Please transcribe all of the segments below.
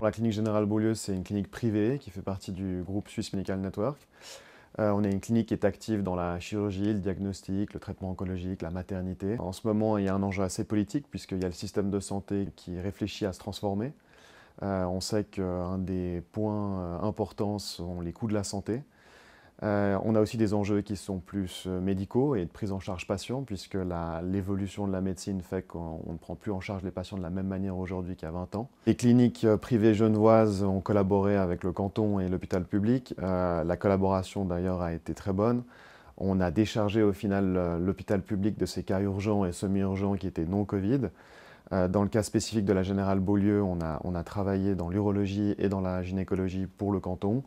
La clinique Générale Beaulieu, c'est une clinique privée qui fait partie du groupe Swiss Medical Network. On est une clinique qui est active dans la chirurgie, le diagnostic, le traitement oncologique, la maternité. En ce moment, il y a un enjeu assez politique puisqu'il y a le système de santé qui réfléchit à se transformer. On sait qu'un des points importants sont les coûts de la santé. On a aussi des enjeux qui sont plus médicaux et de prise en charge patient, puisque l'évolution de la médecine fait qu'on ne prend plus en charge les patients de la même manière aujourd'hui qu'à 20 ans. Les cliniques privées genevoises ont collaboré avec le canton et l'hôpital public. La collaboration d'ailleurs a été très bonne. On a déchargé au final l'hôpital public de ses cas urgents et semi-urgents qui étaient non Covid. Dans le cas spécifique de la Générale Beaulieu, on a travaillé dans l'urologie et dans la gynécologie pour le canton.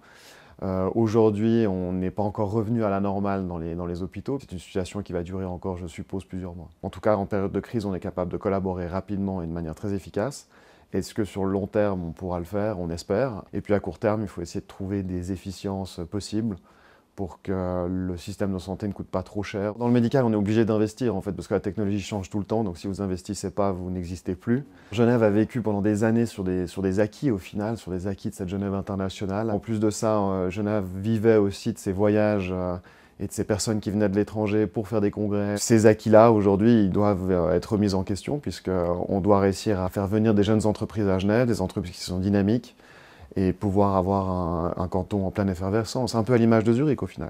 Aujourd'hui, on n'est pas encore revenu à la normale dans les hôpitaux. C'est une situation qui va durer encore, je suppose, plusieurs mois. En tout cas, en période de crise, on est capable de collaborer rapidement et de manière très efficace. Est-ce que sur le long terme, on pourra le faire? On espère. Et puis à court terme, il faut essayer de trouver des efficiences possibles pour que le système de santé ne coûte pas trop cher. Dans le médical, on est obligé d'investir en fait, parce que la technologie change tout le temps, donc si vous n'investissez pas, vous n'existez plus. Genève a vécu pendant des années sur des acquis au final, sur des acquis de cette Genève internationale. En plus de ça, Genève vivait aussi de ses voyages et de ces personnes qui venaient de l'étranger pour faire des congrès. Ces acquis-là, aujourd'hui, ils doivent être remis en question, puisqu'on doit réussir à faire venir des jeunes entreprises à Genève, des entreprises qui sont dynamiques, et pouvoir avoir un canton en pleine effervescence. C'est un peu à l'image de Zurich au final.